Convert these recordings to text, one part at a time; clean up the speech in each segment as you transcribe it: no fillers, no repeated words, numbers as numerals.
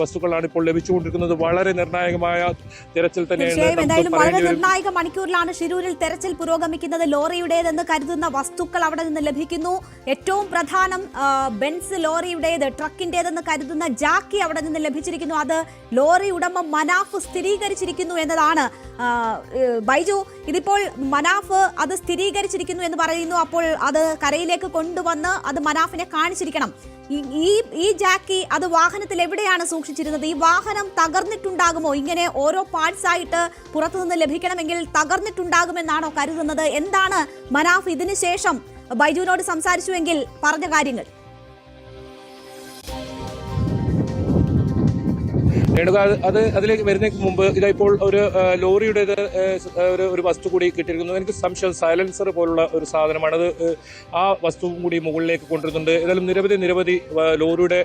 വസ്തുക്കളാണ് ഇപ്പോൾ ലഭിച്ചുകൊണ്ടിരിക്കുന്നത്. വളരെ നിർണായകമായ തെരച്ചിൽ തന്നെയാണ്. വളരെ നിർണായക മണിക്കൂറിലാണ് ശിരൂരിൽ തെരച്ചിൽ പുരോഗമിക്കുന്നത്. ലോറിയുടേതെന്ന് കരുതുന്ന വസ്തുക്കൾ അവിടെ നിന്ന് ലഭിക്കുന്നു. ഏറ്റവും പ്രധാനം ബെൻസ് ലോറിയുടേത്, ട്രക്കിന്റേതെന്ന് കരുതുന്ന ജാക്കി അവിടെ നിന്ന് ലഭിച്ചിരിക്കുന്നു. അത് ലോറി ഉടമ മനാഫ് സ്ഥിരീകരിച്ചിരിക്കുന്നു എന്നതാണ്. ബൈജു, ഇതിപ്പോൾ മനാഫ് അത് സ്ഥിരീകരിച്ചിരിക്കുന്നു എന്ന് പറയുന്നു. അപ്പോൾ അത് കരയിലേക്ക് കൊണ്ടുവന്ന് അത് മനാഫിനെ കാണിച്ചിരിക്കണം. ഈ ജാക്കി അത് വാഹനത്തിൽ എവിടെയാണ് സൂക്ഷിച്ചിരുന്നത്? ഈ വാഹനം തകർന്നിട്ടുണ്ടാകുമോ? ഇങ്ങനെ ഓരോ പാർട്സ് ആയിട്ട് പുറത്തുനിന്ന് ലഭിക്കണമെങ്കിൽ തകർന്നിട്ടുണ്ടാകുമെന്നാണോ കരുതുന്നത്? എന്താണ് മനാഫ് ഇതിനു ശേഷം ബൈജുവിനോട് സംസാരിച്ചുവെങ്കിൽ പറഞ്ഞ കാര്യങ്ങൾ? അതിലേക്ക് വരുന്നതിന് മുമ്പ് ഇപ്പോൾ ഒരു ലോറിയുടേത് ഒരു വസ്തു കൂടി കിട്ടിയിരിക്കുന്നു. എനിക്ക് സംശയം സൈലൻസർ പോലുള്ള ഒരു സാധനമാണ്. അത് ആ വസ്തുവും കൂടി മുകളിലേക്ക് കൊണ്ടുവരുന്നുണ്ട്. ഏതായാലും നിരവധി ലോറിയുടെ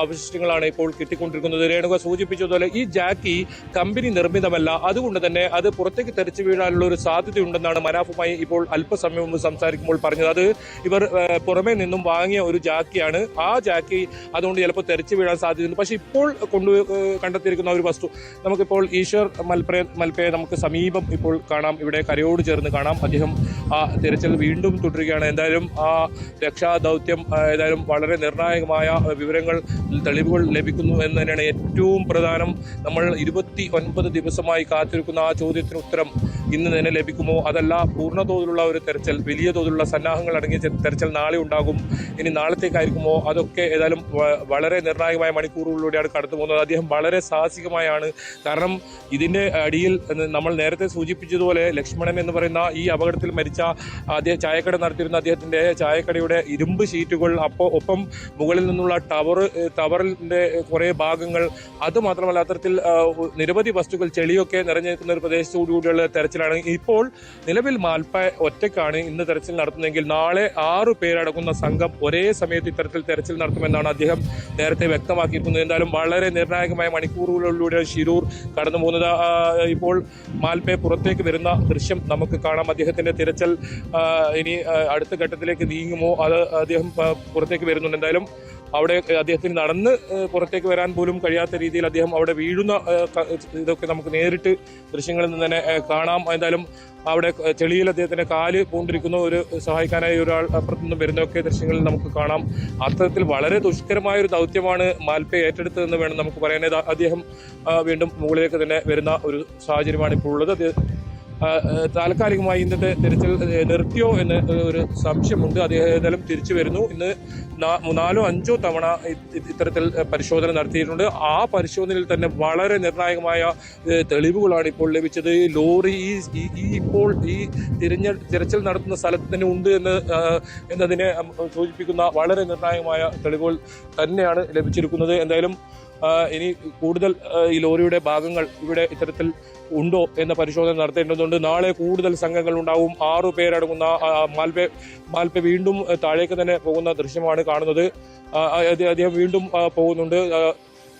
അവശിഷ്ടങ്ങളാണ് ഇപ്പോൾ കിട്ടിക്കൊണ്ടിരിക്കുന്നത്. രേണുക സൂചിപ്പിച്ചതുപോലെ ഈ ജാക്കി കമ്പനി നിർമ്മിതമല്ല. അതുകൊണ്ട് തന്നെ അത് പുറത്തേക്ക് തെറിച്ചു വീഴാനുള്ള ഒരു സാധ്യതയുണ്ടെന്നാണ് മനാഫുമായി ഇപ്പോൾ അല്പസമയം മുമ്പ് സംസാരിക്കുമ്പോൾ പറഞ്ഞത്. അത് ഇവർ പുറമേ നിന്നും വാങ്ങിയ ഒരു ജാക്കിയാണ്. ആ ജാക്കി അതുകൊണ്ട് ചിലപ്പോൾ തെറിച്ചു വീഴാൻ സാധ്യതയുണ്ട്. പക്ഷെ ഇപ്പോൾ കണ്ടെത്തിയിരിക്കുന്ന ഒരു വസ്തു നമുക്കിപ്പോൾ ഈശ്വർ മൽപ്പയെ നമുക്ക് സമീപം ഇപ്പോൾ കാണാം. ഇവിടെ കരയോട് ചേർന്ന് കാണാം. അദ്ദേഹം ആ തിരച്ചിൽ വീണ്ടും തുടരുകയാണ്. എന്തായാലും ആ രക്ഷാദൗത്യം ഏതായാലും വളരെ നിർണായകമായ വിവരങ്ങൾ, തെളിവുകൾ ലഭിക്കുന്നു എന്ന് തന്നെയാണ് ഏറ്റവും പ്രധാനം. നമ്മൾ 29 ദിവസമായി കാത്തിരിക്കുന്ന ആ ചോദ്യത്തിന് ഉത്തരം ഇന്ന് തന്നെ ലഭിക്കുമോ? അതല്ല പൂർണ്ണതോതിലുള്ള ഒരു തെരച്ചിൽ, വലിയ തോതിലുള്ള സന്നാഹങ്ങൾ അടങ്ങിയ തെരച്ചിൽ നാളെ ഉണ്ടാകും. ഇനി നാളത്തേക്കായിരിക്കുമോ? അതൊക്കെ ഏതായാലും വളരെ നിർണായകമായ മണിക്കൂറുകളിലൂടെയാണ് കടന്നു പോകുന്നത്. അദ്ദേഹം വളരെ സാഹസികമായാണ്. കാരണം ഇതിന്റെ അടിയിൽ നമ്മൾ നേരത്തെ സൂചിപ്പിച്ചതുപോലെ ലക്ഷ്മണൻ എന്ന് പറയുന്ന ഈ അപകടത്തിൽ മരിച്ച അദ്ദേഹം ചായക്കട നടത്തിയിരുന്ന അദ്ദേഹത്തിന്റെ ചായക്കടയുടെ ഇരുമ്പ് ഷീറ്റുകൾ, ഒപ്പം മുകളിൽ നിന്നുള്ള ടവറിന്റെ കുറെ ഭാഗങ്ങൾ, അത് മാത്രമല്ല അത്തരത്തിൽ നിരവധി വസ്തുക്കൾ, ചെളിയൊക്കെ നിറഞ്ഞു നിൽക്കുന്ന ഒരു പ്രദേശത്തോടുകൂടിയുള്ള തെരച്ചിലാണ്. ഇപ്പോൾ നിലവിൽ മാൽപ്പ ഒറ്റയ്ക്കാണ് ഇന്ന് തെരച്ചിൽ നടത്തുന്നതെങ്കിൽ നാളെ 6 പേരടങ്ങുന്ന സംഘം ഒരേ സമയത്ത് ഇത്തരത്തിൽ തെരച്ചിൽ നടത്തുമെന്നാണ് അദ്ദേഹം നേരത്തെ വ്യക്തമാക്കിയിരിക്കുന്നത്. എന്തായാലും വളരെ നിർണായകമായ മണിക്കൂറുകളിലൂടെ ശിരൂർ കടന്നു പോകുന്നത്. ഇപ്പോൾ മാൽപ്പെ പുറത്തേക്ക് വരുന്ന ദൃശ്യം നമുക്ക് കാണാം. അദ്ദേഹത്തിന്റെ തിരച്ചിൽ ഇനി അടുത്ത ഘട്ടത്തിലേക്ക് നീങ്ങുമോ? അത് അദ്ദേഹം പുറത്തേക്ക് വരുന്നുണ്ട്. എന്തായാലും അവിടെ അദ്ദേഹത്തിന് നടന്ന് പുറത്തേക്ക് വരാൻ പോലും കഴിയാത്ത രീതിയിൽ അദ്ദേഹം അവിടെ വീഴുന്ന ഇതൊക്കെ നമുക്ക് നേരിട്ട് ദൃശ്യങ്ങളിൽ നിന്ന് തന്നെ കാണാം. എന്തായാലും അവിടെ ചെളിയിൽ അദ്ദേഹത്തിന്റെ കാല് പൂണ്ടിരിക്കുന്ന ഒരു സഹായിക്കാനായി ഒരാൾ അപ്പുറത്തുനിന്ന് വരുന്നതൊക്കെ ദൃശ്യങ്ങളിൽ നമുക്ക് കാണാം. അത്തരത്തിൽ വളരെ ദുഷ്കരമായ ഒരു ദൗത്യമാണ് മാൽപ്പെ ഏറ്റെടുത്തതെന്ന് വേണം നമുക്ക് പറയാൻ. അദ്ദേഹം വീണ്ടും മുകളിലേക്ക് തന്നെ വരുന്ന ഒരു സാഹചര്യമാണ് ഇപ്പോൾ ഉള്ളത്. താൽക്കാലികമായി ഇന്നത്തെ തിരച്ചിൽ നിർത്തിയോ എന്ന് ഒരു സംശയമുണ്ട്. അദ്ദേഹം ഏതായാലും തിരിച്ചു വരുന്നു. ഇന്ന് 4 or 5 തവണ ഇത്തരത്തിൽ പരിശോധന നടത്തിയിട്ടുണ്ട്. ആ പരിശോധനയിൽ തന്നെ വളരെ നിർണായകമായ തെളിവുകളാണ് ഇപ്പോൾ ലഭിച്ചത്. ലോറി ഇപ്പോൾ ഈ തിരച്ചിൽ നടത്തുന്ന സ്ഥലത്ത് തന്നെ ഉണ്ട് എന്നതിനെ സൂചിപ്പിക്കുന്ന വളരെ നിർണായകമായ തെളിവുകൾ തന്നെയാണ് ലഭിച്ചിരിക്കുന്നത്. എന്തായാലും ഇനി കൂടുതൽ ഈ ലോറിയുടെ ഭാഗങ്ങൾ ഇവിടെ ഇത്തരത്തിൽ ഉണ്ടോ എന്ന പരിശോധന നടത്തേണ്ടതുണ്ട്. നാളെ കൂടുതൽ സംഘങ്ങൾ ഉണ്ടാവും. 6 പേരടങ്ങുന്ന മാൽപ്പെ വീണ്ടും താഴേക്ക് തന്നെ പോകുന്ന ദൃശ്യമാണ് കാണുന്നത്. അദ്ദേഹം വീണ്ടും പോകുന്നുണ്ട്.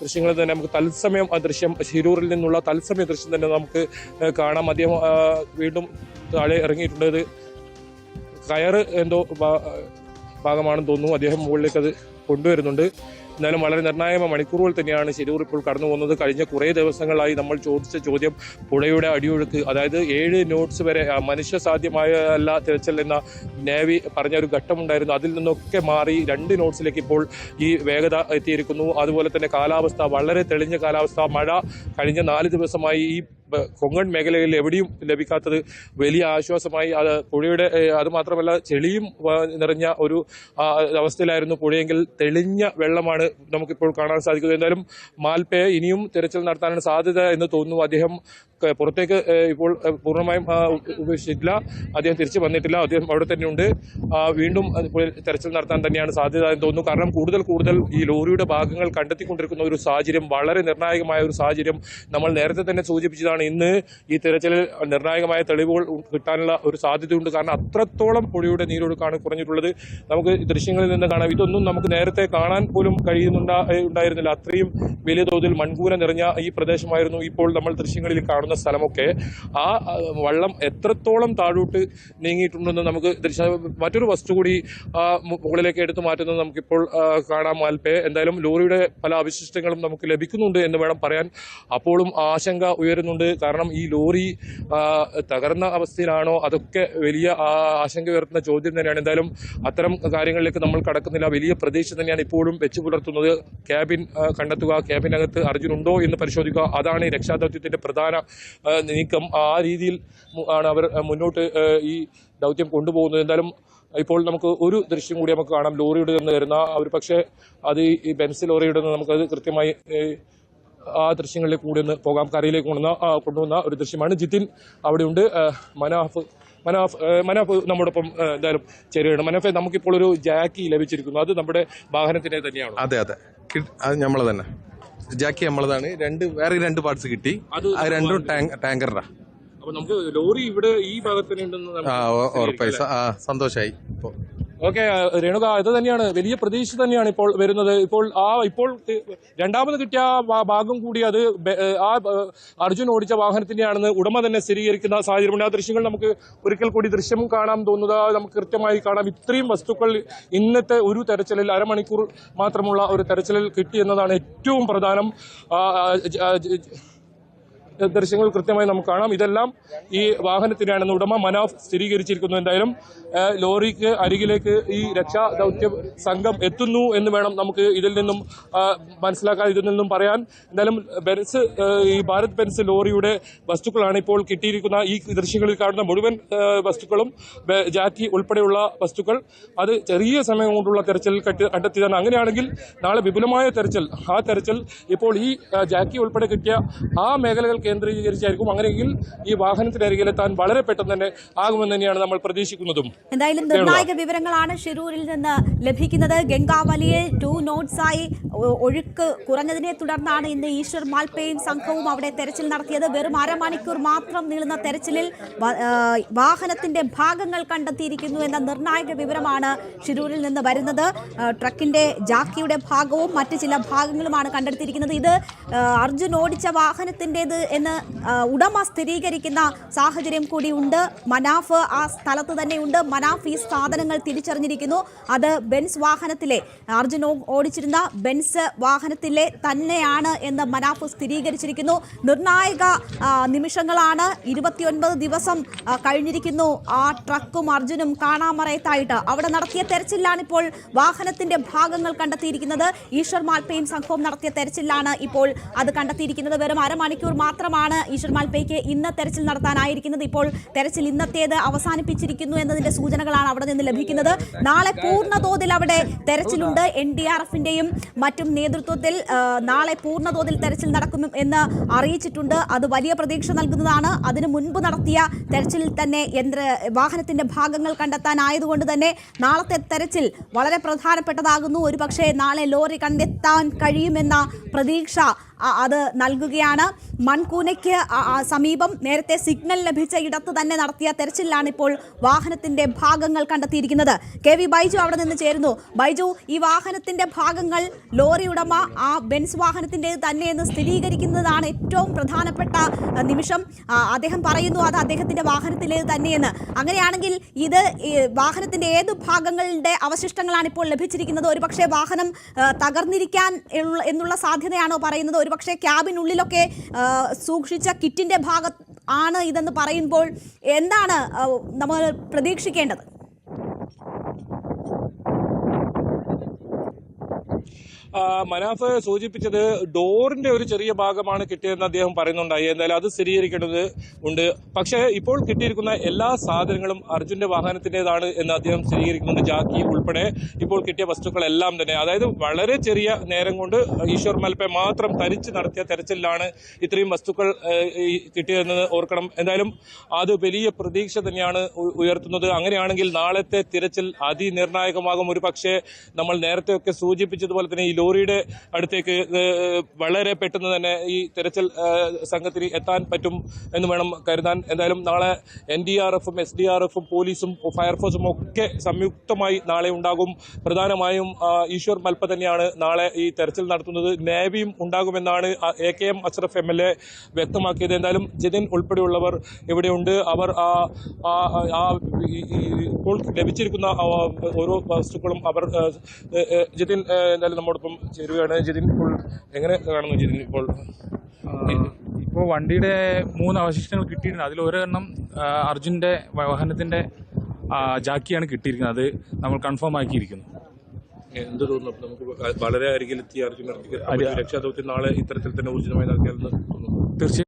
ദൃശ്യങ്ങളിൽ തന്നെ നമുക്ക് തത്സമയം ആ ദൃശ്യം, ശിരൂരിൽ നിന്നുള്ള തത്സമയ ദൃശ്യം തന്നെ നമുക്ക് കാണാം. അദ്ദേഹം വീണ്ടും താഴെ ഇറങ്ങിയിട്ടുണ്ട്. ഇത് കയറ് എന്തോ ഭാഗമാണെന്ന് തോന്നുന്നു. അദ്ദേഹം മുകളിലേക്ക് അത് കൊണ്ടുവരുന്നുണ്ട്. എന്നാലും വളരെ നിർണായക മണിക്കൂറുകൾ തന്നെയാണ് ശിരൂർ ഇപ്പോൾ കടന്നു പോകുന്നത്. കഴിഞ്ഞ കുറേ ദിവസങ്ങളായി നമ്മൾ ചോദിച്ച ചോദ്യം പുഴയുടെ അടിയൊഴുക്ക്, അതായത് 7 നോട്ട്സ് വരെ മനുഷ്യ സാധ്യമായ അല്ല തിരച്ചിൽ എന്ന നേവി പറഞ്ഞ ഒരു ഘട്ടമുണ്ടായിരുന്നു. അതിൽ നിന്നൊക്കെ മാറി 2 നോട്ട്സിലേക്ക് ഇപ്പോൾ ഈ വേഗത എത്തിയിരിക്കുന്നു. അതുപോലെ തന്നെ കാലാവസ്ഥ, വളരെ തെളിഞ്ഞ കാലാവസ്ഥ. മഴ കഴിഞ്ഞ 4 ദിവസമായി ഈ കൊങ്കൺ മേഖലയിൽ എവിടെയും ലഭിക്കാത്തത് വലിയ ആശ്വാസമായി. പുഴയുടെ അത് മാത്രമല്ല ചെളിയും നിറഞ്ഞ ഒരു അവസ്ഥയിലായിരുന്നു പുഴയെങ്കിൽ തെളിഞ്ഞ വെള്ളമാണ് നമുക്കിപ്പോൾ കാണാൻ സാധിക്കുന്നത്. എന്തായാലും മാൽപ്പെ ഇനിയും തിരച്ചിൽ നടത്താനാണ് സാധ്യത എന്ന് തോന്നുന്നു. അദ്ദേഹം പുറത്തേക്ക് ഇപ്പോൾ പൂർണ്ണമായും ഉപേക്ഷിച്ചിട്ടില്ല. അദ്ദേഹം തിരിച്ചു വന്നിട്ടില്ല. അദ്ദേഹം അവിടെ തന്നെയുണ്ട്. വീണ്ടും തെരച്ചിൽ നടത്താൻ തന്നെയാണ് സാധ്യത എന്ന് തോന്നുന്നു. കാരണം കൂടുതൽ ഈ ലോറിയുടെ ഭാഗങ്ങൾ കണ്ടെത്തിക്കൊണ്ടിരിക്കുന്ന ഒരു സാഹചര്യം, വളരെ നിർണായകമായ ഒരു സാഹചര്യം നമ്മൾ നേരത്തെ തന്നെ സൂചിപ്പിച്ചതാണ്. ഇന്ന് ഈ തിരച്ചിലിൽ നിർണായകമായ തെളിവുകൾ കിട്ടാനുള്ള ഒരു സാധ്യതയുണ്ട്. കാരണം അത്രത്തോളം പുഴയുടെ നീരൊഴുക്കാണ് കുറഞ്ഞിട്ടുള്ളത്. നമുക്ക് ദൃശ്യങ്ങളിൽ നിന്ന് കാണാം. ഇതൊന്നും നമുക്ക് നേരത്തെ കാണാൻ പോലും ഉണ്ടായിരുന്നില്ല. അത്രയും വലിയ തോതിൽ മൺകൂന നിറഞ്ഞ ഈ പ്രദേശമായിരുന്നു. ഇപ്പോൾ നമ്മൾ ദൃശ്യങ്ങളിൽ കാണുന്ന സ്ഥലമൊക്കെ ആ വള്ളം എത്രത്തോളം താഴോട്ട് നീങ്ങിയിട്ടുണ്ടെന്ന് നമുക്ക് മറ്റൊരു വസ്തു കൂടി മുകളിലേക്ക് എടുത്തു മാറ്റുന്നത് നമുക്കിപ്പോൾ കാണാം. മാൽപ്പെ എന്തായാലും ലോറിയുടെ പല അവശിഷ്ടങ്ങളും നമുക്ക് ലഭിക്കുന്നുണ്ട് എന്ന് വേണം പറയാൻ. അപ്പോഴും ആശങ്ക ഉയരുന്നുണ്ട്. കാരണം ഈ ലോറി തകർന്ന അവസ്ഥയിലാണോ, അതൊക്കെ വലിയ ആശങ്ക ഉയർത്തുന്ന ചോദ്യം തന്നെയാണ്. എന്തായാലും അത്തരം കാര്യങ്ങളിലേക്ക് നമ്മൾ കടക്കുന്നില്ല. വലിയ പ്രതീക്ഷ തന്നെയാണ് ഇപ്പോഴും വെച്ചു പുലർത്തുന്നത്. ക്യാബിൻ കണ്ടെത്തുക, ക്യാബിനകത്ത് അർജുൻ ഉണ്ടോ എന്ന് പരിശോധിക്കുക, അതാണ് ഈ രക്ഷാദൗത്യത്തിന്റെ പ്രധാന നീക്കം. ആ രീതിയിൽ ആണ് അവർ മുന്നോട്ട് ഈ ദൗത്യം കൊണ്ടുപോകുന്നത്. എന്തായാലും ഇപ്പോൾ നമുക്ക് ഒരു ദൃശ്യം കൂടി നമുക്ക് കാണാം. ലോറിയുടെ നിന്ന് വരുന്ന ഒരു പക്ഷേ അത് ഈ ബെൻസ് ലോറിയുടെ നിന്ന് നമുക്കത് കൃത്യമായി ആ ദൃശ്യങ്ങളിലേക്ക് കൂടി ഒന്ന് പോകാം. കരയിലേക്ക് കൊണ്ടുവന്ന ഒരു ദൃശ്യമാണ്. ജിതിൻ അവിടെയുണ്ട്. മനാഫ് നമ്മോടൊപ്പം എന്തായാലും ചേരുകയാണ്. മനാഫെ, നമുക്കിപ്പോൾ ഒരു ജാക്കി ലഭിച്ചിരിക്കുന്നു. അത് നമ്മുടെ വാഹനത്തിന്റെ തന്നെയാണ്? അതെ, അത് നമ്മളെ തന്നെ ജാക്കി നമ്മളതാണ്. വേറെ രണ്ട് പാർട്സ് കിട്ടി. അത് രണ്ടും ടാങ്കറിനാ. അപ്പൊ നമുക്ക് ലോറി ഇവിടെ ഈ ഭാഗത്ത് ഉറപ്പായി. സന്തോഷമായി. ഓക്കെ രേണുക, ഇത് തന്നെയാണ് വലിയ പ്രതീക്ഷ തന്നെയാണ് ഇപ്പോൾ വരുന്നത്. ഇപ്പോൾ രണ്ടാമത് കിട്ടിയ ഭാഗം കൂടി അത് ആ അർജുൻ ഓടിച്ച വാഹനത്തിന്റെയാണെന്ന് ഉടമ തന്നെ സ്ഥിരീകരിക്കുന്ന സാഹചര്യമുണ്ട്. ആ ദൃശ്യങ്ങൾ നമുക്ക് ഒരിക്കൽ കൂടി ദൃശ്യം കാണാൻ തോന്നുന്നത് നമുക്ക് കൃത്യമായി കാണാം. ഇത്രയും വസ്തുക്കൾ ഇന്നത്തെ ഒരു തെരച്ചിലിൽ അരമണിക്കൂർ മാത്രമുള്ള ഒരു തെരച്ചിലിൽ കിട്ടി എന്നതാണ് ഏറ്റവും പ്രധാനം. ദൃശ്യങ്ങൾ കൃത്യമായി നമുക്ക് കാണാം. ഇതെല്ലാം ഈ വാഹനത്തിനാണെന്ന് ഉടമ മനാഫ് സ്ഥിരീകരിച്ചിരിക്കുന്നു. എന്തായാലും ലോറിക്ക് അരികിലേക്ക് ഈ രക്ഷാ ദൗത്യ സംഘം എത്തുന്നു എന്ന് വേണം നമുക്ക് ഇതിൽ നിന്നും മനസ്സിലാക്കാൻ, ഇതിൽ നിന്നും പറയാൻ. എന്തായാലും ഈ ഭാരത് ബെൻസ് ലോറിയുടെ വസ്തുക്കളാണ് ഇപ്പോൾ കിട്ടിയിരിക്കുന്ന. ഈ ദൃശ്യങ്ങളിൽ കാണുന്ന മുഴുവൻ വസ്തുക്കളും ജാക്കി ഉൾപ്പെടെയുള്ള വസ്തുക്കൾ അത് ചെറിയ സമയം കൊണ്ടുള്ള തെരച്ചിൽ കണ്ടെത്തിയതാണ്. അങ്ങനെയാണെങ്കിൽ നാളെ വിപുലമായ തെരച്ചിൽ, ആ തെരച്ചിൽ ഇപ്പോൾ ഈ ജാക്കി ഉൾപ്പെടെ കിട്ടിയ ആ മേഖലകൾ കേന്ദ്രീകരിച്ചായിരിക്കും. അങ്ങനെയെങ്കിൽ ഈ വാഹനത്തിനരികിലെത്താൻ വളരെ പെട്ടെന്ന് തന്നെ ആകുമെന്ന് തന്നെയാണ് നമ്മൾ പ്രതീക്ഷിക്കുന്നതും. എന്തായാലും നിർണായക വിവരങ്ങളാണ് ഷിരൂരിൽ നിന്ന് ലഭിക്കുന്നത്. ഗംഗാവലിയിൽ 2 നോട്ട്സായി ഒഴുക്ക് കുറഞ്ഞതിനെ തുടർന്നാണ് ഇന്ന് ഈശ്വർ മാൽപ്പയും സംഘവും അവിടെ തെരച്ചിൽ നടത്തിയത്. വെറും അരമണിക്കൂർ മാത്രം നീളുന്ന തെരച്ചിലിൽ വാഹനത്തിന്റെ ഭാഗങ്ങൾ കണ്ടെത്തിയിരിക്കുന്നു എന്ന നിർണായക വിവരമാണ് ഷിരൂരിൽ നിന്ന് വരുന്നത്. ട്രക്കിന്റെ ജാക്കിയുടെ ഭാഗവും മറ്റു ചില ഭാഗങ്ങളുമാണ് കണ്ടെടുത്തിരിക്കുന്നത്. ഇത് അർജുൻ ഓടിച്ച വാഹനത്തിൻ്റെത് എന്ന് ഉടമ സ്ഥിരീകരിക്കുന്ന സാഹചര്യം കൂടി ഉണ്ട്. മനാഫ് ആ സ്ഥലത്ത് തന്നെയുണ്ട്. മനാഫ് ഈ സാധനങ്ങൾ തിരിച്ചറിഞ്ഞിരിക്കുന്നു. അത് ബെൻസ് വാഹനത്തിലെ അർജുൻ ഓടിച്ചിരുന്ന ബെൻസ് വാഹനത്തിലെ തന്നെയാണ് എന്ന് മനാഫ് സ്ഥിരീകരിച്ചിരിക്കുന്നു. നിർണായക നിമിഷങ്ങളാണ്. 29 ദിവസം കഴിഞ്ഞിരിക്കുന്നു ആ ട്രക്കും അർജുനും കാണാമറയത്തായിട്ട്. അവിടെ നടത്തിയ തെരച്ചിലാണ് ഇപ്പോൾ വാഹനത്തിന്റെ ഭാഗങ്ങൾ കണ്ടെത്തിയിരിക്കുന്നത്. ഈശ്വർ മാൽപ്പയും സംഘവും നടത്തിയ തെരച്ചിലാണ് ഇപ്പോൾ അത് കണ്ടെത്തിയിരിക്കുന്നത്. വെറും അരമണിക്കൂർ മാത്രമാണ് ഈശ്വർ മാൽപ്പയ്ക്ക് ഇന്ന് തെരച്ചിൽ നടത്താനായിരിക്കുന്നത്. ഇപ്പോൾ തെരച്ചിൽ ഇന്നത്തേത് അവസാനിപ്പിച്ചിരിക്കുന്നു എന്നതിന്റെ സൂചനകളാണ് അവിടെ നിന്ന് ലഭിക്കുന്നത്. നാളെ പൂർണ്ണതോതിൽ അവിടെ തെരച്ചിലുണ്ട്. NDRFന്റെയും മറ്റും നേതൃത്വത്തിൽ നാളെ പൂർണ്ണതോതിൽ തെരച്ചിൽ നടക്കും എന്ന് അറിയിച്ചിട്ടുണ്ട്. അത് വലിയ പ്രതീക്ഷ നൽകുന്നതാണ്. അതിനു മുൻപ് നടത്തിയ തെരച്ചിലിൽ തന്നെ വാഹനത്തിന്റെ ഭാഗങ്ങൾ കണ്ടെത്താനായതുകൊണ്ട് തന്നെ നാളത്തെ തെരച്ചിൽ വളരെ പ്രധാനപ്പെട്ടതാകുന്നു. ഒരുപക്ഷെ നാളെ ലോറി കണ്ടെത്താൻ കഴിയുമെന്ന പ്രതീക്ഷ അത് നൽകുകയാണ്. മൺകൂനയ്ക്ക് സമീപം നേരത്തെ സിഗ്നൽ ലഭിച്ച ഇടത്ത് തന്നെ നടത്തിയ തെരച്ചിലാണ് ഇപ്പോൾ വാഹനത്തിന്റെ ഭാഗങ്ങൾ കണ്ടെത്തിയിരിക്കുന്നത്. KV ബൈജു അവിടെ നിന്ന് ചേരുന്നു. ബൈജു, ഈ വാഹനത്തിന്റെ ഭാഗങ്ങൾ ലോറി ഉടമ ആ ബെൻസ് വാഹനത്തിന്റെ തന്നെയെന്ന് സ്ഥിരീകരിക്കുന്നതാണ് ഏറ്റവും പ്രധാനപ്പെട്ട നിമിഷം. അദ്ദേഹം പറയുന്നു അത് അദ്ദേഹത്തിന്റെ വാഹനത്തിലേത് തന്നെയെന്ന്. അങ്ങനെയാണെങ്കിൽ ഇത് വാഹനത്തിന്റെ ഏത് ഭാഗങ്ങളുടെ അവശിഷ്ടങ്ങളാണ് ഇപ്പോൾ ലഭിച്ചിരിക്കുന്നത്? ഒരുപക്ഷെ വാഹനം തകർന്നിരിക്കാൻ എന്നുള്ള സാധ്യതയാണോ പറയുന്നത്? ഒരുപക്ഷെ ക്യാബിനുള്ളിലൊക്കെ സൂക്ഷിച്ച കിറ്റിന്റെ ഭാഗം ആണ് ഇതെന്ന് പറയുമ്പോൾ എന്താണ് നമ്മൾ പ്രതീക്ഷിക്കേണ്ടത്? മനാഫ് സൂചിപ്പിച്ചത് ഡോറിന്റെ ഒരു ചെറിയ ഭാഗമാണ് കിട്ടിയതെന്ന് അദ്ദേഹം പറയുന്നുണ്ടായി. എന്തായാലും അത് സ്ഥിരീകരിക്കേണ്ടത് ഉണ്ട്. പക്ഷേ ഇപ്പോൾ കിട്ടിയിരിക്കുന്ന എല്ലാ സാധനങ്ങളും അർജുന്റെ വാഹനത്തിൻ്റെതാണ് എന്ന് അദ്ദേഹം സ്ഥിരീകരിക്കുന്നുണ്ട്. ജാക്കി ഉൾപ്പെടെ ഇപ്പോൾ കിട്ടിയ വസ്തുക്കളെല്ലാം തന്നെ, അതായത് വളരെ ചെറിയ നേരം കൊണ്ട് ഈശ്വർ മാൽപ്പെ മാത്രം തരിച്ച് നടത്തിയ തെരച്ചിലാണ് ഇത്രയും വസ്തുക്കൾ കിട്ടിയതെന്ന് ഓർക്കണം. എന്തായാലും അത് വലിയ പ്രതീക്ഷ തന്നെയാണ് ഉയർത്തുന്നത്. അങ്ങനെയാണെങ്കിൽ നാളത്തെ തിരച്ചിൽ അതിനിർണായകമാകും. ഒരു പക്ഷേ നമ്മൾ നേരത്തെയൊക്കെ സൂചിപ്പിച്ചതുപോലെ തന്നെ ഈ ലോറിയുടെ അടുത്തേക്ക് വളരെ പെട്ടെന്ന് തന്നെ ഈ തെരച്ചിൽ സംഘത്തിന് എത്താൻ പറ്റും എന്ന് വേണം കരുതാൻ. എന്തായാലും നാളെ NDRF-ഉം SDRF-ഉം പോലീസും ഫയർഫോഴ്സും ഒക്കെ സംയുക്തമായി നാളെ ഉണ്ടാകും. പ്രധാനമായും ഈശ്വർ മൽപ്പ തന്നെയാണ് നാളെ ഈ തെരച്ചിൽ നടത്തുന്നത്. നേവിയും ഉണ്ടാകുമെന്നാണ് AKM അഷ്റഫ് MLA വ്യക്തമാക്കിയത്. എന്തായാലും ജിതിൻ ഉൾപ്പെടെയുള്ളവർ ഇവിടെയുണ്ട്. അവർ ഇപ്പോൾ ലഭിച്ചിരിക്കുന്ന ഓരോ വസ്തുക്കളും അവർ ജിതിൻ എന്തായാലും നമ്മോടൊപ്പം ചേരുകയാണ്. ജിതിൻ ഇപ്പോൾ എങ്ങനെ കാണുന്നു? ജിതിൻ ഇപ്പോൾ വണ്ടിയുടെ 3 അവശിഷ്ടങ്ങൾ കിട്ടിയിട്ടുണ്ട്. അതിൽ ഒരെണ്ണം അർജുന്റെ വാഹനത്തിന്റെ ജാക്കിയാണ് കിട്ടിയിരിക്കുന്നത്. അത് നമ്മൾ കൺഫേം ആക്കിയിരിക്കുന്നു. എന്ത് തോന്നുന്നു? നമുക്ക് വളരെ അരികിലെത്തിയ അർജുൻ രക്ഷാദൗത്യം നാളെ ഇത്തരത്തിൽ തന്നെ ഊർജിതമായി നടത്തിയാലെന്ന് തോന്നുന്നു. തീർച്ചയായും